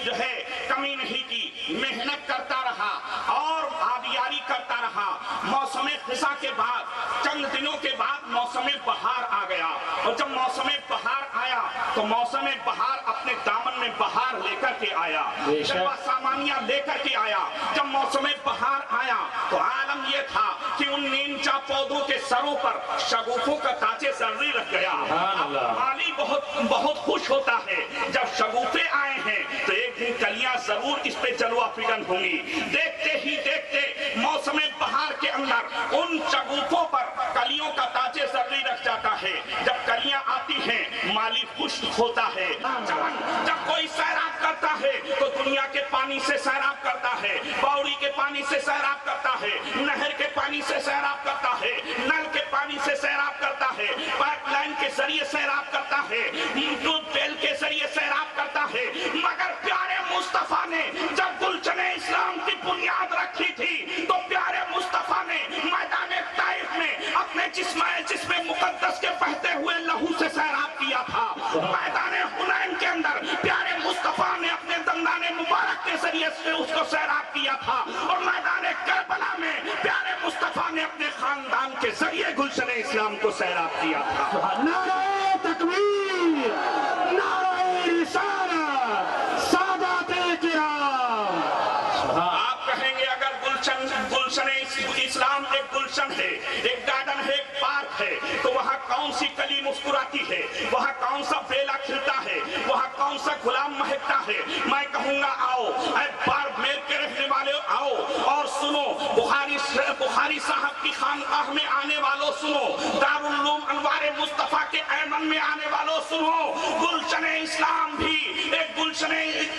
جو ہے کمی نہیں کی، محنت کرتا رہا اور آبیاری کرتا رہا۔ موسم خزاں کے بعد چند دنوں کے بعد موسم بہار آ گیا، اور جب موسم بہار آیا تو موسم بہار اپنے دامن میں بہار لے کر کے آیا، سامانیہ لے کر کے آیا۔ جب موسم بہار آیا تو عالم یہ تھا کہ ان نیمچا پودوں کے سروں پر شگوفوں کا تاج زرعی رکھ گیا۔ مالی بہت خوش ہوتا ہے جب شگوفے آئے ہیں تو ایک دن کلیاں ضرور اس پہ جلوہ فگن ہوں گی۔ دیکھتے ہی دیکھتے موسم بہار کے اندر ان شگوفوں پر کلیوں کا تاج زرعی رکھ جاتا ہے۔ جب کلیاں آتی ہیں مالی خوش ہوتا ہے۔ جب کوئی سیراب کرتا ہے تو دنیا کے پانی سے سیراب کرتا ہے، باوڑی کے پانی سے سیراب کرتا ہے، نہر کے پانی سے سیراب کرتا ہے، نل کے پانی سے سیراب کرتا ہے، پائپ لائن کے ذریعے سیراب کرتا ہے، ٹیوب ویل کے ذریعے سیراب کرتا ہے۔ مگر پیارے مصطفیٰ نے جب گلشن اسلام کی بنیاد رکھی تھی تو پیارے مصطفیٰ نے میدان طائف میں اپنے جسم مقدس کے بہتے ہوئے لہو سے سیراب کیا تھا۔ میدان حنین کے اندر پیارے مصطفیٰ نے اپنے دندان مبارک کے ذریعے سے اس کو سیراب کیا تھا، اور میدان کربلا میں پیارے مصطفیٰ نے اپنے خاندان کے ذریعے گلشن اسلام کو سیراب کیا تھا۔ نعرہ تکبیر، نعرہ رسالت، سادات کرام۔ آپ کہیں گے اگر گلشن اسلام ایک گلشن ہے، ایک گارڈن ہے، ایک پارک ہے، تو وہاں کون سی کلی مسکراتی ہے، وہاں کون سا بیلا کھلتا ہے، وہاں کون سا گلاب مہکتا ہے؟ میں کہوں گا آؤ اے بارمیر کے رہنے والے آؤ اور سنو، بخاری صاحب کی خانقاہ میں آنے والوں سنو، دارالعلوم انوار مصطفیٰ کے ایمن میں آنے والوں سنو، گلشن اسلام بھی ایک گلشن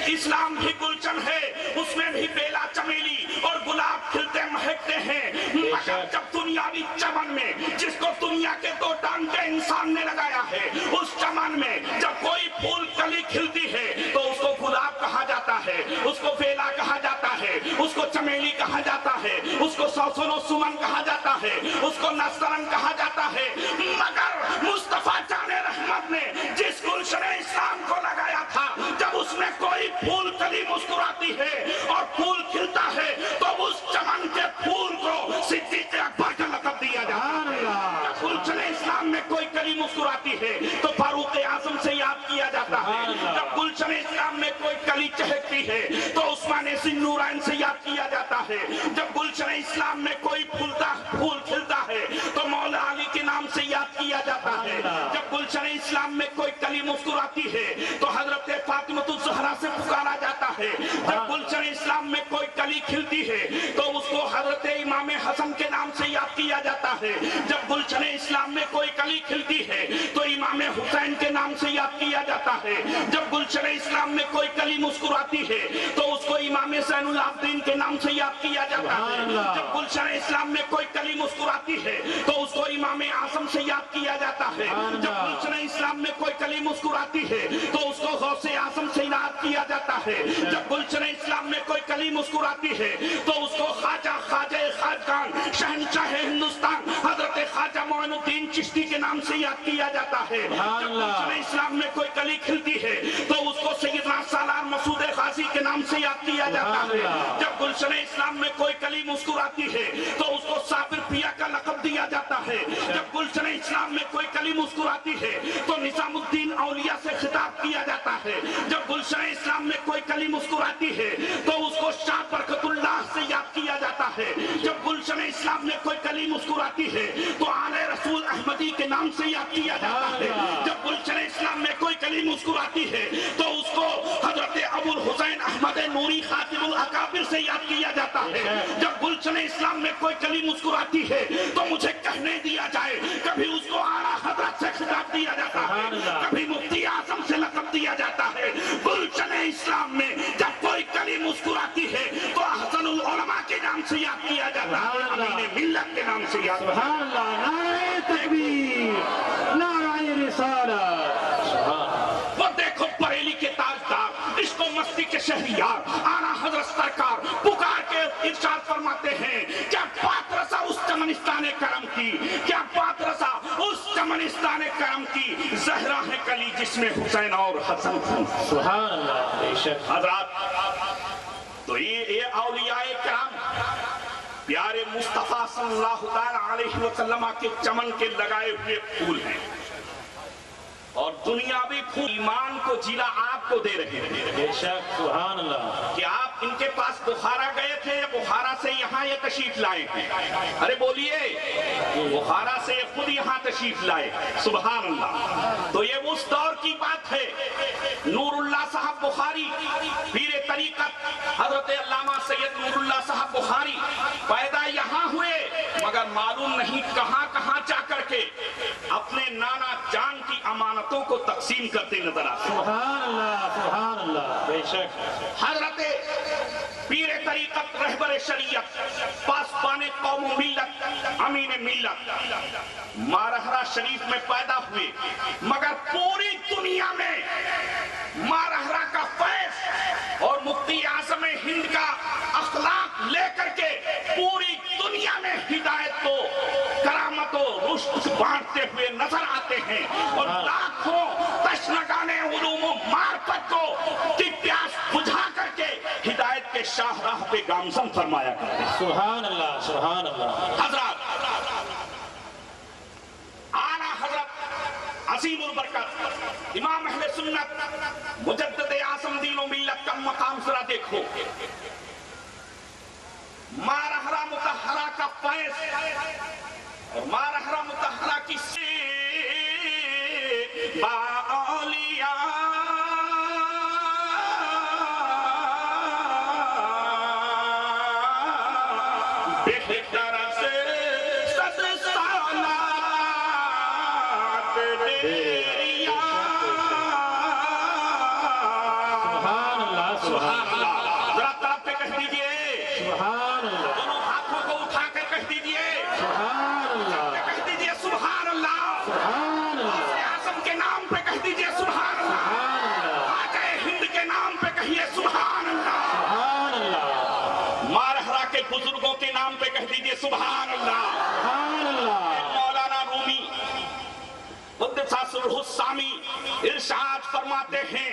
اسلام بھی گلشن ہے، اس میں بھی بیلا چمیلی اور گلاب کھلتے مہکتے ہیں۔ مگر جب دنیاوی چمن میں جس کو دنیا کے دو ڈانٹے انسان نے لگایا ہے، اس چمن میں جب کوئی پھول کلی کھلتی ہے تو اس کو گلاب کہا جاتا ہے، اس کو بیلا کہا جاتا ہے، اس کو چمیلی کہا جاتا ہے، اس کو سوسن و سمن کہا جاتا ہے، اس کو نسترن کہا جاتا ہے۔ مگر مصطفیٰ جان رحمت نے جس گلشن اسلام کو لگایا تھا، جب اس میں کوئی پھول کلی مسکراتی ہے اور پھول کھلتا ہے تو اس چمن کے پھول کو صدیق اکبر کا لقب دیا جاتا ہے۔ جب گلشن اسلام میں کوئی کلی مسکراتی ہے تو فاروق اعظم سے یاد کیا جاتا ہے۔ جب گلشن اسلام میں کوئی کلی چہکتی ہے تو عثمان ذی النورین سے یاد کیا جاتا ہے۔ جب گلشن اسلام میں کوئی پھول کھلتا ہے تو مولا علی کے نام سے یاد کیا جاتا ہے۔ جب گلشن اسلام میں کوئی کلی مسکراتی ہے تو حضرت فاطمہ الزہرا سے پکارا جاتا ہے۔ جب گلشن اسلام میں کوئی کلی کھلتی ہے تو اس کو حضرت امام حسن کے نام سے یاد کیا جاتا ہے۔ جب گلشن اسلام میں کوئی کلی کھلتی ہے تو امام حسین کے نام سے یاد کیا جاتا ہے۔ جب گلشن اسلام میں کوئی کلی مسکراتی ہے تو اس کو امام زین العابدین کے نام سے یاد کیا جاتا ہے۔ جب گلشن اسلام میں کوئی کلی مسکراتی ہے تو اس کو امام اعظم سے یاد کیا جاتا ہے۔ جب گلشن اسلام میں کوئی کلی مسکراتی ہے تو اس کو غوث اعظم سے یاد کیا جاتا ہے۔ جب گلشن اسلام میں کوئی کلی مسکراتی ہے تو اس کو خواجہ خواجگان شہنشاہ ہندوستان حضرت خواجہ معین الدین چشتی کے نام سے یاد کیا جاتا ہے۔ جب گلشن اسلام میں کوئی کلی کھلتی ہے تو اس کو سیدنا سالار مسعود غازی کے نام سے یاد کیا جاتا ہے۔ جب گلشن اسلام میں کوئی کلی مسکراتی ہے تو اس کو صابر پیا کا لقب دیا جاتا ہے۔ جب گلشن اسلام میں کوئی کلی مسکراتی ہے تو نظام الدین اولیاء سے خطاب کیا جاتا ہے۔ جب گلشن اسلام میں کوئی کلی مسکراتی ہے تو اس کو شاہ برکت اللہ سے یاد کیا جاتا ہے۔ جب گلشن اسلام میں کوئی کلی مسکراتی ہے تو آل رسول احمدی کے نام سے یاد کیا جاتا ہے۔ جب گلشن اسلام میں کوئی کلی مسکراتی ہے تو اس کو حضرت ابو الحسین احمد نوری خاتم الاکابر سے یاد کیا جاتا ہے۔ جب گلشن اسلام میں کوئی کلی مسکراتی ہے تو مجھے کہنے دیا جائے کبھی اس کو اعلیٰ حضرت سے خطاب دیا جاتا ہے، کبھی مفتی اعظم سے لقب دیا جاتا ہے۔ گلشن اسلام میں جب کوئی کلی مسکراتی ہے تو احسن العلماء کے نام سے یاد کیا جاتا ہے، امین ملت کے نام سے یاد کیا جاتا ہے۔ سبحان اللہ، نعرہ تکبیر، نعرہ رسالت۔ وہ دیکھو بریلی کے تاجدار، عشق و مستی کے شہریار، آنا حضرت سرکار پکار کے ارشاد فرماتے ہیں کیا بات رسا اس چمنستان کرم کی، کیا بات رسا اس چمنستان کرم کی، زہرا ہے کلی جس میں حسین اور حسن تھے. سبحان اللہ بے شک. حضرات تو یہ اولیاء کرام پیارے مصطفیٰ صلی اللہ علیہ وسلم کے چمن کے لگائے ہوئے پھول ہیں اور دنیاوی پھول ایمان کو جلا آپ کو دے رہے ہیں. بے شک. سبحان اللہ. کہ آپ ان کے پاس بخارا گئے تھے یا بخارا سے یہاں یہ تشریف لائے ہیں؟ ارے بولیے. بخارا سے خود یہاں تشریف لائے. سبحان اللہ. تو یہ اس دور کی بات ہے. نور اللہ صاحب بخاری پیر طریقت حضرت علامہ سید نور اللہ صاحب بخاری پیدا یہاں ہوئے مگر معلوم نہیں کہاں کہاں جا کر کے اپنے نانا جان کی امانتوں کو تقسیم کرتے نظر آتے. سبحان اللہ. سبحان اللہ بے شک. حضرت پیر طریقت رہبر شریعت پاسبان قوم و ملت امین ملت مارہرہ شریف میں پیدا ہوئے مگر پوری دنیا میں مارہرہ کا فیض اور مفتی اعظم ہند کا اخلاق لے کر کے پوری دنیا میں ہدایت کو کرامت و رشد بانٹتے ہوئے نظر آتے ہیں اور لاکھوں تشنگان علوم و معرفت کو کی پیاس بجھا کر کے ہدایت کے شاہراہ پہ گامزن فرمایا کرتے ہیں. سبحان اللہ. سبحان اللہ. حضرات اعلیٰ حضرت عظیم البرکت امام اہل سنت مجدد اعظم دین و ملت کا مقام ذرا دیکھو. مارہرہ مطہرہ کا فیض اور مارہرہ مطہرہ کی باولیاء بہتر سے صد سالات دیا. سبحان اللہ. سبحان اللہ. ذرا طرف پہ کہہ دیجئے. سبحان اللہ. دونوں ہاتھوں کو اٹھا کر کہہ دیجئے. سبحان اللہ. کہہ دیجئے سبحان اللہ. سبحان اللہ. اعظم کے نام پہ کہہ دیجئے سبحان اللہ. سبحان اللہ. آقا ہند کے نام پہ کہیے سبحان اللہ. سبحان اللہ. مارہرہ کے بزرگوں کے نام پہ کہہ دیجئے سبحان اللہ. سبحان اللہ. مولانا رومی قدس سرہ السامی ارشاد فرماتے ہیں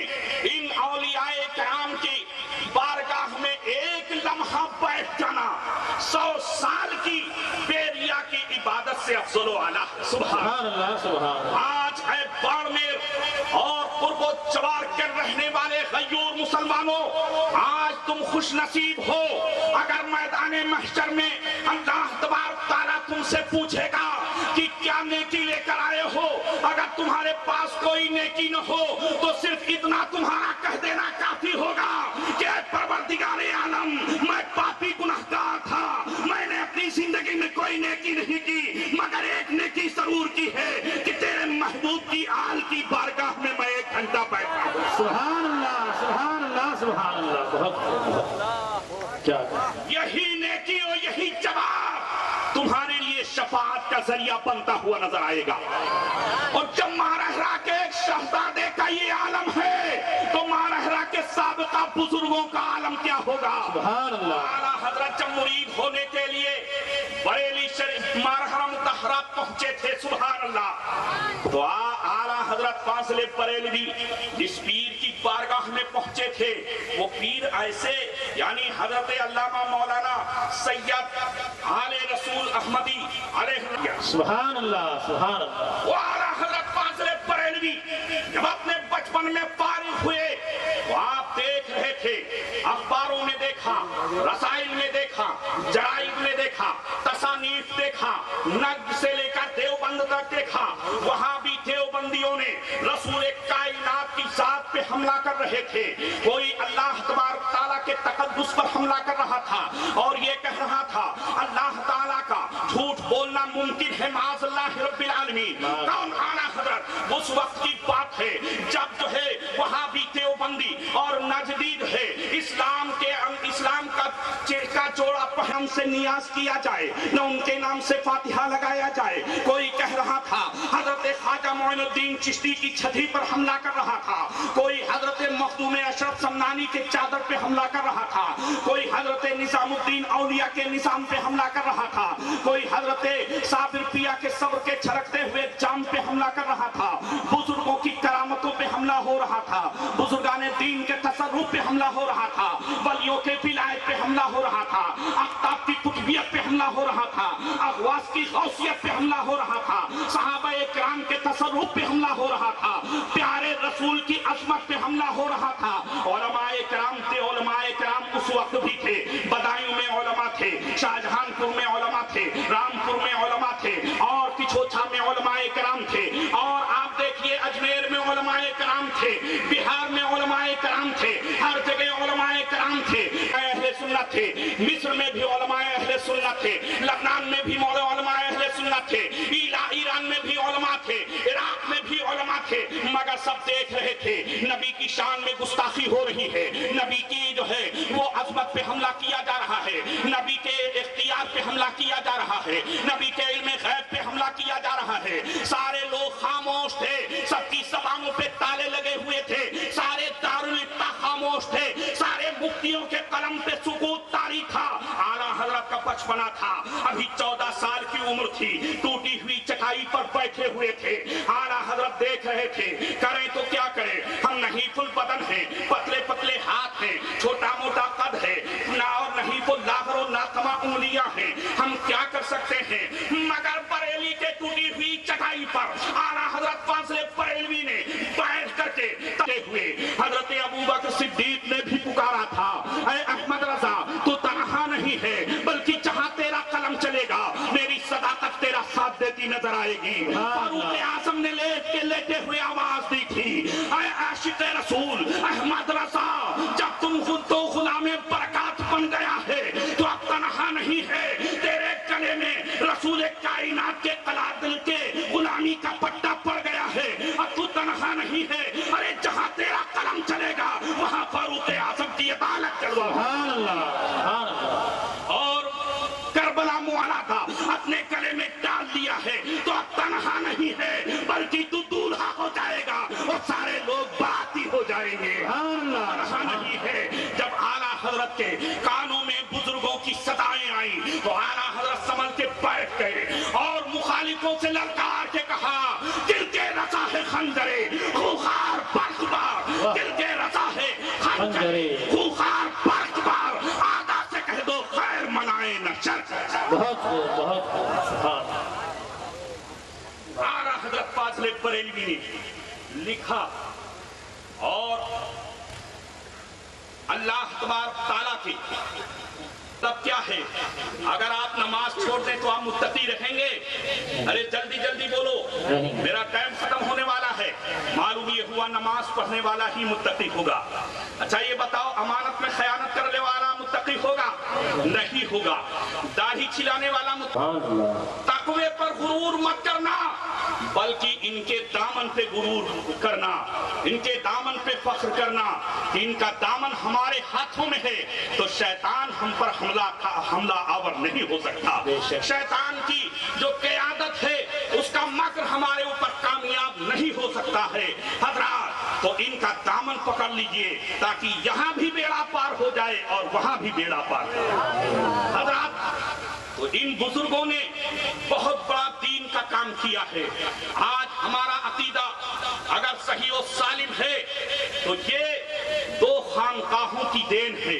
ان اولیاء کرام کی بارگاہ میں ایک لمحہ بیٹھ جانا 100 سال کی بیریا کی عبادت سے افضل و اعلیٰ. سبحان اللہ. سبحان اللہ. آج اے باڑمیر اور قرب و جوار کے رہنے والے غیور مسلمانوں آج تم خوش نصیب ہو اگر میدان محشر میں اللہ تبارک تعالیٰ تم سے پوچھے گا کہ کیا نیکی لے کر آئے ہو. اگر تمہارے پاس کوئی نیکی نہ ہو تو صرف اتنا تمہارا کہہ دینا کافی ہوگا کہ اے پروردگار عالم میں پاپی گناہگار تھا. میں نے اپنی زندگی میں کوئی نیکی نہیں کی مگر ایک نیکی ضرور کی ہے کہ تیرے محبوب کی آل کی بارگاہ میں 1 گھنٹہ بیٹھا ہوں. سبحان اللہ. سبحان اللہ. سبحان اللہ. بہت کیا یہی نیکی اور یہی جواب تمہارے لیے شفاعت کا ذریعہ بنتا ہوا نظر آئے گا. اور جب مارہرہ کے ایک شہزادے کا یہ عالم ہے تو مارہرہ کے سابقہ بزرگوں کا عالم کیا ہوگا. سبحان اللہ. اعلیٰ حضرت جب مرید ہونے کے لیے بریلی شریف مارہرہ مطہرہ پہنچے تھے سبحان اللہ تو اعلیٰ حضرت فاضل بریلوی جس پیر کی بارگاہ میں پہنچے تھے وہ پیر ایسے یعنی حضرت علامہ مولانا سید آل رسول احمدی علیہ سبحان اللہ. سبحان اللہ. وہ اعلیٰ حضرت فاضل بریلوی جب اپنے بچپن میں فارغ ہوئے تو آپ دیکھ رہے تھے اخباروں میں دیکھا رسائل میں دیکھا جرائد میں دیکھا تصانیف دیکھا نجد سے لے کر دیوبند تک دیکھا. وہاں بھی دیوبندیوں نے رسول کائنات کی ذات پہ حملہ کر رہے تھے. کوئی اللہ تبارک تعالیٰ کے تقدس پر حملہ کر رہا تھا اور یہ کہہ رہا تھا اللہ تعالیٰ کا جھوٹ بولنا ممکن ہے معاذ اللہ رب العالمین. کون اعلیٰ حضرت اس وقت کی بات ہے جب جو ہے وہاں بھی دیوبندی اور نجدید ہے اسلام کا جوڑا پہن سے نیاز کیا جائے نہ ان کے نام سے فاتحہ لگایا جائے. کوئی کہہ رہا تھا حضرت خواجہ معین الدین چشتی کی چھتری پر حملہ کر رہا تھا. کوئی حضرت مخدوم اشرف سمنانی کے چادر پہ حملہ کر رہا تھا. کوئی حضرت نظام الدین اولیاء کے نظام پہ حملہ کر رہا تھا. کوئی حضرت صابر پیا کے صبر کے چھڑکتے ہوئے جام پہ حملہ کر رہا تھا. بزرگوں کی کرامتوں پہ حملہ ہو رہا تھا، ولیوں کے ولایت پہ حملہ ہو رہا تھا، اقطاب کی قطبیت پہ حملہ ہو رہا تھا، اغواس کی غوثیت پہ حملہ ہو رہا تھا، صحابہ کرام کے تصرف پہ حملہ ہو رہا تھا، پیارے رسول کی عظمت پہ حملہ ہو رہا تھا۔ علماء کرام تھے، علماء کرام اس وقت بھی تھے، بدایوں میں علماء تھے، شاہجہان پور میں علماء تھے، رامپور میں علماء تھے، اور کچھوچھا میں علماء کرام تھے، اور آپ دیکھیے اجمیر میں علماء کرام تھے، بہار میں علماء کرام تھے، ہر جگہ علماء کرام تھے، اہل سنت تھے، مصر میں بھی علماء اہل سنت تھے، لبنان میں بھی علماء اہل سنت تھے، ایران میں بھی علماء تھے، عراق میں بھی علماء تھے، مگر سب دیکھ رہے تھے نبی کی شان میں گستاخی ہو رہی ہے، نبی کی جو ہے وہ عظمت پہ حملہ کیا جا رہا ہے، نبی کے اختیار پہ حملہ کیا جا رہا ہے، نبی کے علم غیب پہ حملہ کیا جا رہا ہے۔ سارے لوگ خاموش تھے، سب کی زبانوں پہ تالے لگے ہوئے تھے، سارے دارالفتہ خاموش تھے، سارے مفتیوں کے قلم پہ سکوت طاری تھا۔ اعلیٰ حضرت کا بچپنا تھا، ابھی 14 سال کی عمر تھی، ٹوٹی ہوئی چٹائی پر بیٹھے ہوئے تھے، اعلیٰ حضرت دیکھ رہے تھے کریں تو کیا کریں، ہم نحیف البدن ہیں، پتلے پتلے ہاتھ ہیں، چھوٹا موٹا قد ہے، اور نحیف اللاغر و ناکمہ انگلیاں ہیں، ہم کیا کر سکتے ہیں؟ مگر بریلی کے ٹوٹی ہوئی چٹائی پر اعلیٰ حضرت فاضل بریلوی نے بیٹھ کر کے ہوئے حضرت ابوبکر صدیق نے بھی پکارا تھا، اے احمد رضا تو تنہا نہیں ہے، بلکہ جہاں تیرا قلم چلے گا میری صداقت تیرا ساتھ دیتی نظر آئے گی۔ فاروق اعظم نے لیٹے ہوئے آواز دی تھی، اے عاشق رسول احمد رضا جب تم خود تو غلام برکات بن گیا ہے تو اب تنہا نہیں ہے، تیرے گلے میں رسول کائنات کے قلادل کے غلامی کا پٹا پڑ گیا ہے، اب تو تنہا نہیں ہے، ارے جہاں تیرا قلم چلے گا وہاں فاروق اعظم کی عدالت چلو۔ سبحان اللہ، سبحان اللہ۔ اور کربلا موالا تھا، اپنے گلے میں ڈال دیا ہے تو اب تنہا نہیں ہے، بلکہ تو دولہا ہو جائے گا اور سارے لوگ باراتی ہو جائیں گے۔ تنہا نہیں ہے۔ جب اعلیٰ حضرت کے کانوں میں بزرگوں کی صدائیں آئیں تو اعلیٰ حضرت سنبھل کے بیٹھ گئے اور مخالفوں سے للکار کے کہا، دل کے رضا ہے خنجرے خوخار برق بار، دل کے رضا ہے خنجرے خوخار برق بار، آدھا سے کہہ دو خیر منائے نہ شر۔ بہت خوب، بہت خوب، سبحان اعلیٰ حضرت فاضل بریلوی نے لکھا، اور اللہ تبارک تعالیٰ کی تب کیا ہے، اگر آپ نماز چھوڑ دیں تو آپ متقی رہیں گے؟ ارے جلدی جلدی بولو، میرا ٹائم ختم ہونے والا ہے۔ معلوم یہ ہوا نماز پڑھنے والا ہی متقی ہوگا۔ اچھا یہ بتاؤ امانت میں خیانت کرنے والا متقی ہوگا؟ نہیں ہوگا۔ داڑھی چھلانے والا متقی؟ تقوی پر غرور مت کرنا، بلکہ ان کے دامن پہ غرور کرنا، ان کے دامن پہ فخر کرنا کہ ان کا دامن ہمارے ہاتھوں میں ہے تو شیطان ہم پر حملہ آور نہیں ہو سکتا۔ شیطان کی جو قیادت ہے اس کا مکر ہمارے اوپر کامیاب نہیں ہو سکتا ہے۔ حضرات تو ان کا دامن پکڑ لیجئے تاکہ یہاں بھی بیڑا پار ہو جائے اور وہاں بھی بیڑا پار ہو جائے۔ حضرات تو ان بزرگوں نے بہت بڑا دین کا کام کیا ہے۔ آج ہمارا عقیدہ اگر صحیح و سالم ہے تو یہ دو خانقاہوں کی دین ہے،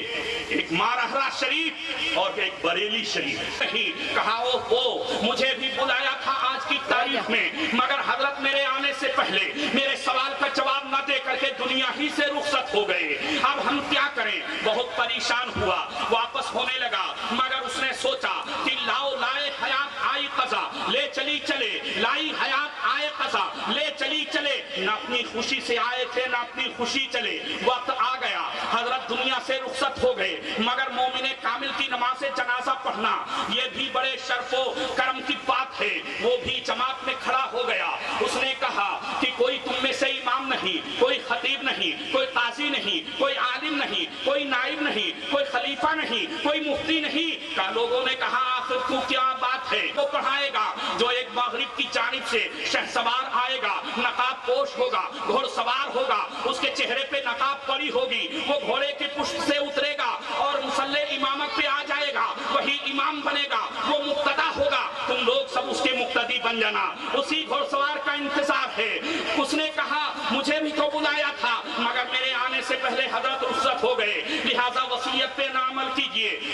ایک مارہرہ شریف اور ایک بریلی شریف۔ نہیں کہا وہ مجھے بھی بلایا تھا آج کی تاریخ میں، مگر حضرت میرے آنے سے پہلے میرے سوال کا جواب نہ دے کر کے دنیا ہی سے رخصت ہو گئے، اب ہم کیا کریں؟ بہت پریشان ہوا، واپس ہونے لگا، مگر اس نے سوچا کہ لاؤ لائے حیات آئی قضا، لے چلی چلے، لائی حیات آئے قضا، لے چلی چلے، نہ اپنی خوشی سے آئے تھے نہ اپنی خوشی چلے، وقت آ گیا، حضرت دنیا سے رخصت ہو گئے، مگر مومن کامل کی نماز جنازہ پڑھنا یہ بھی بڑے شرف و کرم کی بات ہے۔ وہ بھی جماعت میں کھڑا ہو گیا، اس نے کہا کہ کوئی تم میں سے امام نہیں، کوئی خطیب نہیں، کوئی قاضی نہیں، کوئی عالم نہیں، کوئی نائب نہیں، کوئی خلیفہ نہیں، کوئی مفتی نہیں۔ لوگوں نے کہا آخر تو کیا بات ہے؟ وہ پڑھائے گا جو ایک مغرب کی جانب سے شہسوار آئے گا، نقاب پوش ہوگا، گھوڑ سوار ہوگا، اس کے چہرے پہ نقاب پڑی ہوگی، وہ گھوڑے کے پشت سے اترے گا اور مصلی امامت پہ آ جائے گا، وہی امام بنے گا، وہ مقتدا ہوگا، تم لوگ سب اس کے مقتدی بن جانا، اسی گھوڑ سوار کا انتظار ہے۔ اس نے کہا مجھے بھی تو بلایا تھا مگر میرے آنے سے پہلے حضرت رخصت ہو گئے،